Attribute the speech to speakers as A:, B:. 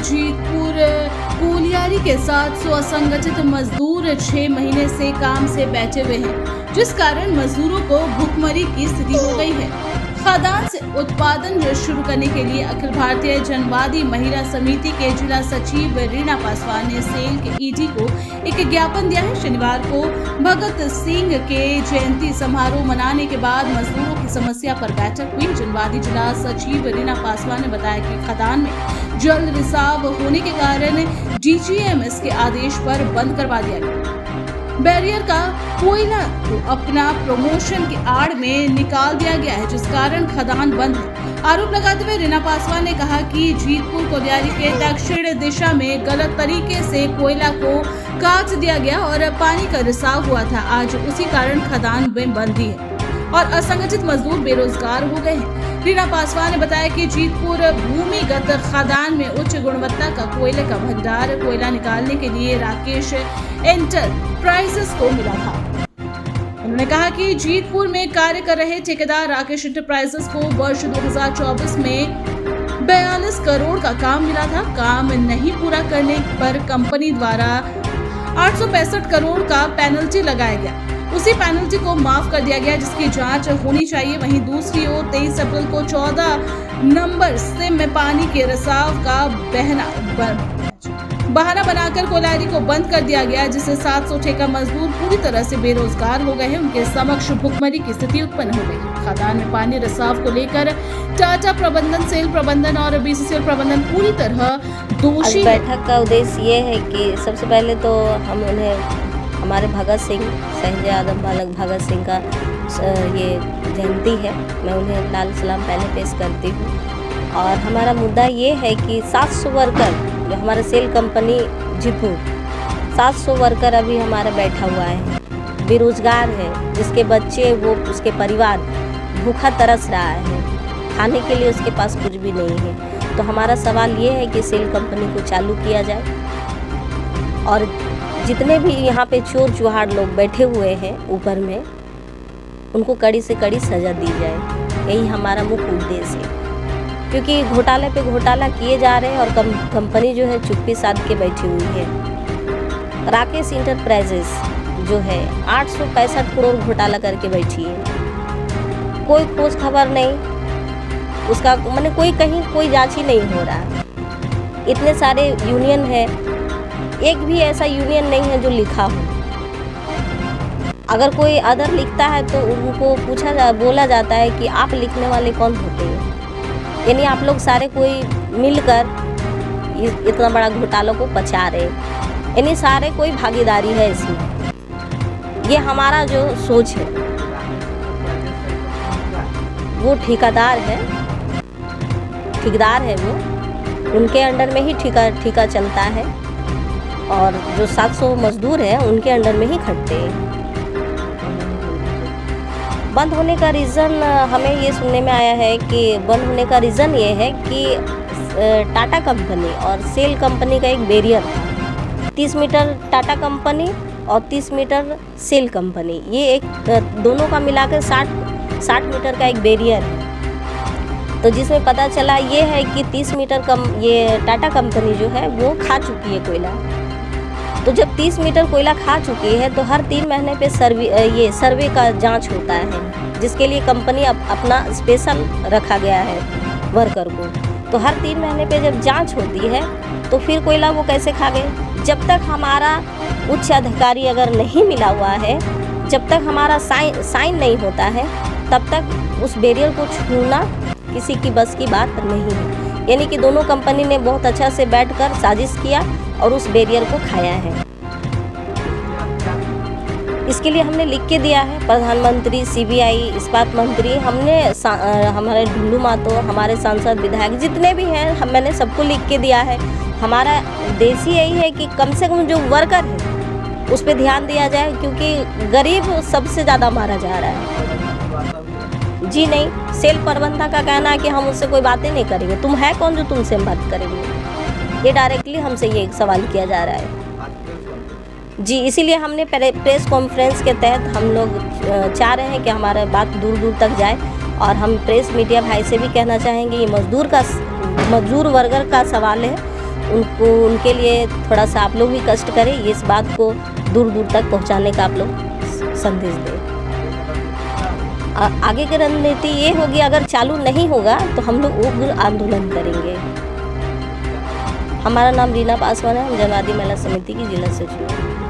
A: Jeetpur colliery के 700 असंगठित मजदूर 6 महीने से काम से बैठे हुए हैं, जिस कारण मजदूरों को भूखमरी की स्थिति हो गई है। खदान से उत्पादन शुरू करने के लिए अखिल भारतीय जनवादी महिला समिति के जिला सचिव रीना पासवान ने सेल के ईडी को एक ज्ञापन दिया है। शनिवार को भगत सिंह के जयंती समारोह मनाने के बाद मजदूरों की समस्या पर बैठक हुई। जनवादी जिला सचिव रीना पासवान ने बताया कि खदान में जल रिसाव होने के कारण डीजीएमएस के आदेश पर बंद करवा दिया गया। बैरियर का कोयला को अपना प्रमोशन की आड़ में निकाल दिया गया है, जिस कारण खदान बंद है। आरोप लगाते हुए रीना पासवान ने कहा कि जीतपुर कोलियारी के दक्षिण दिशा में गलत तरीके से कोयला को काट दिया गया और पानी का रिसाव हुआ था। आज उसी कारण खदान में बंदी है और असंगठित मजदूर बेरोजगार हो गए हैं। रीना पासवान ने बताया कि जीतपुर भूमिगत खदान में उच्च गुणवत्ता का कोयले का भंडार कोयला निकालने के लिए राकेश एंटरप्राइजेस को मिला था। उन्होंने कहा कि जीतपुर में कार्य कर रहे ठेकेदार राकेश एंटरप्राइजेस को वर्ष 2024 में 42 करोड़ का काम मिला था। काम नहीं पूरा करने पर कंपनी द्वारा 865 करोड़ का पेनल्टी लगाया गया। उसी पेनल्टी को माफ कर दिया गया, जिसकी जांच होनी चाहिए। वहीं दूसरी ओर 23 अप्रैल को 14 नंबर से में पानी के रिसाव का बहाना बनाकर कोलियारी को बंद कर दिया गया, जिससे 700 ठेका मजदूर पूरी तरह से बेरोजगार हो गए हैं। उनके समक्ष भुखमरी की स्थिति उत्पन्न हो गई। खदान में पानी रिसाव को लेकर टाटा प्रबंधन, सेल प्रबंधन और बीसीसीएल प्रबंधन पूरी तरह दोषी।
B: बैठक का उद्देश्य ये है कि सबसे पहले तो हम उन्हें हमारे भगत सिंह शहीद आदम बालक भगत सिंह का ये जयंती है, मैं उन्हें लाल सलाम पहले पेश करती हूँ। और हमारा मुद्दा ये है कि 700 वर्कर जो हमारा सेल कंपनी जीतपुर 700 वर्कर अभी हमारा बैठा हुआ है, बेरोजगार है, जिसके बच्चे वो उसके परिवार भूखा तरस रहा है, खाने के लिए उसके पास कुछ भी नहीं है। तो हमारा सवाल ये है कि सेल कंपनी को चालू किया जाए और जितने भी यहाँ पे चोर चुहाड़ लोग बैठे हुए हैं ऊपर में, उनको कड़ी से कड़ी सज़ा दी जाए। यही हमारा मुख्य उद्देश्य है, क्योंककि घोटाले पे घोटाला किए जा रहे हैं और कंपनी जो है चुप्पी साध के बैठी हुई है। राकेश एंटरप्राइजेस जो है 865 करोड़ घोटाला करके बैठी है, कोई खोज खबर नहीं उसका, माने कोई कहीं कोई जांच ही नहीं हो रहा। इतने सारे यूनियन है, एक भी ऐसा यूनियन नहीं है जो लिखा हो। अगर कोई अदर लिखता है तो उनको बोला जाता है कि आप लिखने वाले कौन होते हैं, यानी आप लोग सारे कोई मिलकर इतना बड़ा घोटालों को पचा रहे, यानी सारे कोई भागीदारी है इसमें। ये हमारा जो सोच है, वो ठेकेदार है वो, उनके अंडर में ही ठेका चलता है और जो 700 मजदूर हैं उनके अंडर में ही खटते हैं। बंद होने का रीज़न हमें ये सुनने में आया है कि बंद होने का रीज़न ये है कि टाटा कंपनी और सेल कंपनी का एक बैरियर था। 30 मीटर टाटा कंपनी और 30 मीटर सेल कंपनी, ये एक दोनों का मिलाकर 60 मीटर का एक बैरियर है। तो जिसमें पता चला ये है कि 30 मीटर ये टाटा कंपनी जो है वो खा चुकी है कोयला। तो जब 30 मीटर कोयला खा चुकी है तो हर 3 महीने पे सर्वे का जांच होता है, जिसके लिए कंपनी अपना स्पेशल रखा गया है वर्कर को। तो हर 3 महीने पे जब जांच होती है तो फिर कोयला वो कैसे खा गए। जब तक हमारा उच्च अधिकारी अगर नहीं मिला हुआ है, जब तक हमारा साइन नहीं होता है, तब तक उस बैरियर को छूना किसी की बस की बात नहीं है। यानी कि दोनों कंपनी ने बहुत अच्छा से बैठकर साजिश किया और उस बैरियर को खाया है। इसके लिए हमने लिख के दिया है प्रधानमंत्री, सीबीआई, इस्पात मंत्री, हमने हमारे ढुल्लू मातो, हमारे सांसद, विधायक जितने भी हैं, मैंने सबको लिख के दिया है। हमारा उद्देश्य यही है कि कम से कम जो वर्कर है उस पर ध्यान दिया जाए, क्योंकि गरीब सबसे ज़्यादा मारा जा रहा है। जी नहीं, सेल प्रबंधक का कहना है कि हम उससे कोई बातें नहीं करेंगे। तुम है कौन जो तुमसे बात करेंगे? ये डायरेक्टली हमसे ये सवाल किया जा रहा है। जी, इसीलिए हमने प्रेस कॉन्फ्रेंस के तहत हम लोग चाह रहे हैं कि हमारा बात दूर दूर तक जाए, और हम प्रेस मीडिया भाई से भी कहना चाहेंगे ये मजदूर वर्गर का सवाल है, उनको उनके लिए थोड़ा सा आप लोग भी कष्ट करें, इस बात को दूर दूर तक पहुंचाने का आप लोग संदेश दें। आगे की रणनीति ये होगी, अगर चालू नहीं होगा तो हम लोग उग्र आंदोलन करेंगे। हमारा नाम रीना पासवान है, हम जनवादी महिला समिति की जिला सचिव हूँ।